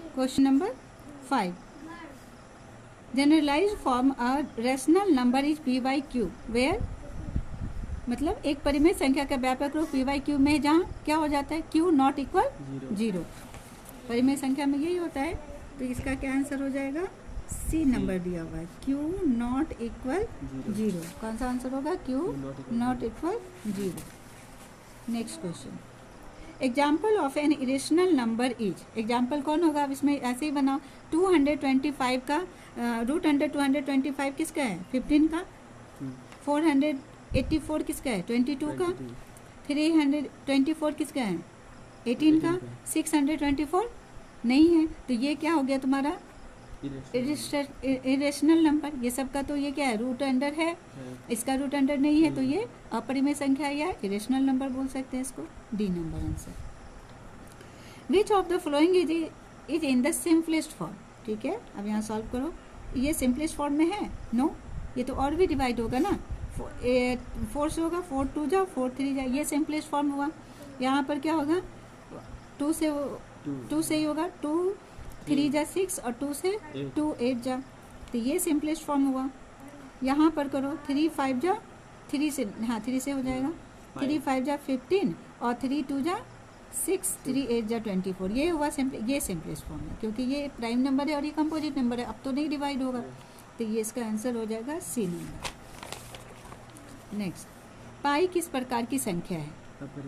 Question number 5, generalize form a rational number is p by q where, मतलब एक परिमेय संख्या का व्यापक रूप पी बाई क्यू में जहाँ क्या हो जाता है, क्यू नॉट इक्वल जीरो। परिमेय संख्या में यही होता है, तो इसका क्या आंसर हो जाएगा, सी नंबर दिया हुआ है, क्यू नॉट इक्वल जीरो। कौन सा आंसर होगा, Q not equal zero. Next question, example of an irrational number is, example कौन होगा, अब इसमें ऐसे ही बनाओ, 225 का रूट अंडर 225 किसका है, 15 का, 484 किसका है, 22 का, 324 किसका है, 18 का, 624 नहीं है, तो ये क्या हो गया तुम्हारा इरेशनल नंबर। ये सब का तो ये क्या है, रूट अंडर है, इसका रूट अंडर नहीं है, तो ये अपरिमेय संख्या या इरेशनल नंबर बोल सकते हैं इसको। D number answer. Which of the following is in the simplest form, ठीक है, अब यहाँ सॉल्व करो, ये सिंपलेस्ट फॉर्म में है, नो, ये तो और भी डिवाइड होगा ना, 4 से होगा, 4 2 जा, 4 3 जा, ये सिंपलेस्ट फॉर्म हुआ। यहाँ पर क्या होगा, 2 से ही होगा, 2 3 जा 6 और 2 से 2 8 जा, तो ये सिंपलेस्ट फॉर्म हुआ। यहाँ पर करो 3 5 जा 3 से, हाँ 3 से हो जाएगा, 3 5 जा 15 और 3 2 जा 6, 3 8 जा 24, ये हुआ ये सिंपलेस्ट फॉर्म है, क्योंकि ये प्राइम नंबर है और ये कंपोजिट नंबर है, अब तो नहीं डिवाइड होगा, तो ये इसका आंसर हो जाएगा सी नंबर। नेक्स्ट, पाई किस प्रकार की संख्या है,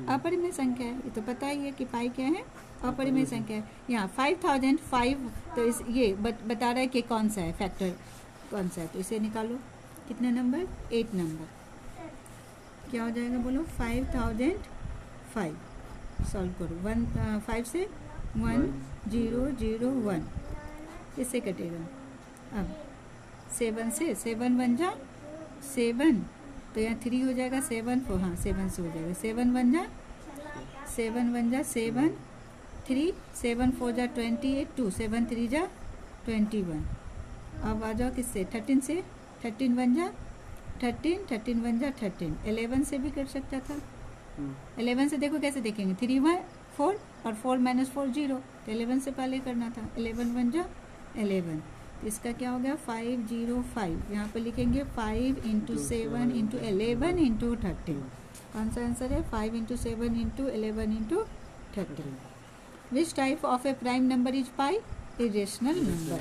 अपरिमेय संख्या है, ये तो पता ही है कि पाई क्या है, अपरिमेय संख्या है। यहाँ 5005, तो इस ये बता रहा है कि कौन सा है, फैक्टर कौन सा है, तो इसे निकालो, कितने नंबर, 8 नंबर, क्या हो जाएगा बोलो, 5005, सॉल्व करो, 5 से 1001, इससे कटेगा, अब 7 से 7 1 जा 7, तो यहाँ 3 हो जाएगा, 7 4, हाँ 7 से हो जाएगा, 7 1 जा 7, 3 7 4 जा 28, 2 7 3 जा 21। अब आ जाओ किससे, 13 से, 13 1 जा 13, 13 1 जा 13, 11 से भी कर सकता था, 11 से देखो कैसे देखेंगे, 3 1 4 और 4 - 4 0, तो 11 से पहले करना था, 11 1 जा 11, तो इसका क्या हो गया 505, यहाँ पर लिखेंगे 5 × 7 × 11 × 13, कौन सा आंसर है, 5 × 7 × 11 × 13। Which type of a prime number is pi? Irrational number.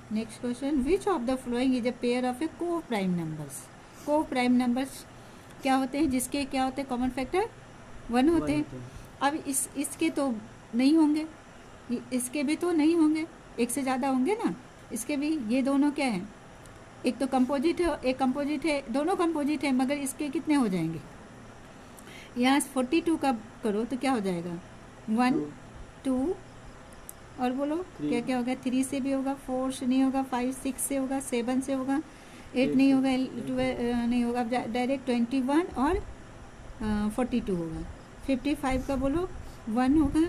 Next question, which of the following is a pair of a co-prime numbers? Co-prime numbers क्या होते हैं, जिसके क्या होते हैं, कॉमन फैक्टर 1 होते हैं। अब इसके तो नहीं होंगे, इसके भी तो नहीं होंगे, एक से ज़्यादा होंगे ना, इसके भी, ये दोनों क्या हैं, एक तो कंपोजिट है, एक कंपोजिट है, दोनों कंपोजिट है, मगर इसके कितने हो जाएंगे, यहाँ 42 का करो तो क्या हो जाएगा, 1 2 और बोलो क्या क्या होगा, 3 से भी होगा, 4 से नहीं होगा, 5 6 से होगा, 7 से होगा, 8 नहीं होगा, 12 नहीं होगा, डायरेक्ट 21 और 42 होगा। 55 का बोलो 1 होगा,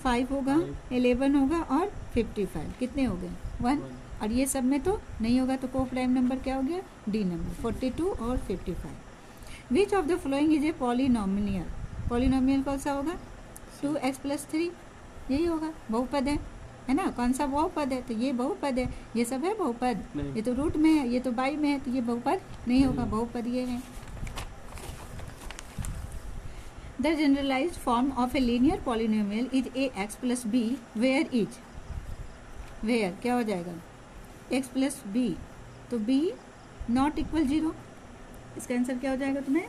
5 होगा, 11 होगा और 55, कितने हो गए 1, और ये सब में तो नहीं होगा, तो को प्राइम नंबर क्या हो गया, डी नंबर, 42 और 55। Which of the following is a polynomial, polynomial कौन सा होगा, 2x + 3, यही होगा, बहुपद है ना, कौन सा बहुपद है, तो ये बहुपद है, ये सब है बहुपद, ये तो रूट में है, ये तो बाई में है, तो ये बहुपद नहीं होगा, बहुपद ये है। The generalized form of a linear polynomial is ax + b where is, where क्या हो जाएगा, x + b, तो b नॉट इक्वल 0, इसका आंसर क्या हो जाएगा तुम्हें,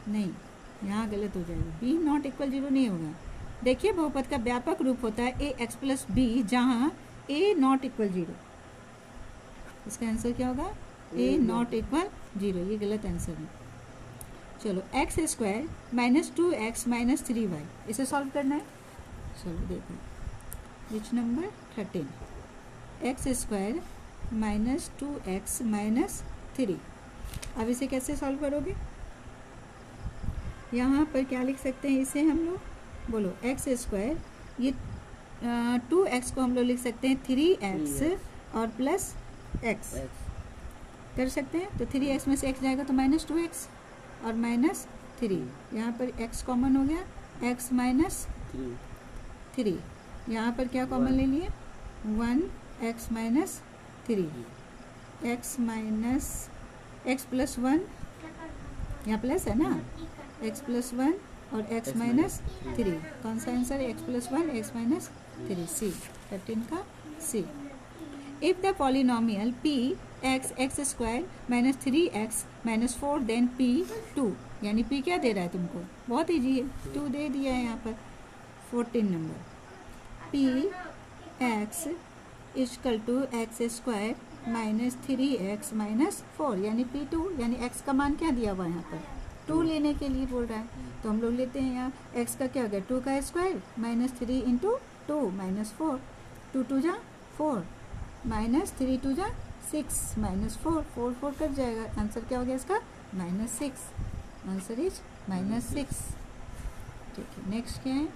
नहीं, यहाँ गलत हो जाएगा, b नॉट इक्वल 0 नहीं होगा। देखिए बहुपद का व्यापक रूप होता है ax + b, जहाँ a नॉट इक्वल 0, इसका आंसर क्या होगा, a नॉट इक्वल 0, ये गलत आंसर है। चलो x² - 2x - 3y, इसे सॉल्व करना है, चलो देखो, विच नंबर 13, x² - 2x - 3, अब इसे कैसे सॉल्व करोगे, यहाँ पर क्या लिख सकते हैं इसे हम लोग, बोलो x², ये 2x को हम लोग लिख सकते हैं 3x और प्लस x कर सकते हैं, तो 3x में से x जाएगा तो -2x और -3, यहाँ पर x कॉमन हो गया, x - 3, यहाँ पर क्या कॉमन ले लिए 1 x minus 3 x minus x plus 1, यहाँ प्लस है ना, x प्लस 1 और x माइनस 3, कौन सा आंसर है x प्लस 1 x माइनस 3, सी 13 का सी। If the polynomial p x x square minus 3x minus 4 then p 2, यानी p क्या दे रहा है तुमको, बहुत ईजी है, 2 दे दिया है यहाँ पर 14 number. p x equal to x square minus 3x minus 4, यानी p2, यानी x का मान क्या दिया हुआ है यहाँ पर 2 लेने के लिए बोल रहा है, तो हम लोग लेते हैं यहाँ x का क्या हो गया 2 का स्क्वायर माइनस 3 इंटू 2 माइनस 4, 2 2 जा 4 माइनस 3 2 जा 6 माइनस 4, 4 4 कट जाएगा, आंसर क्या हो गया इसका -6, आंसर इज -6। ठीक है, नेक्स्ट क्या है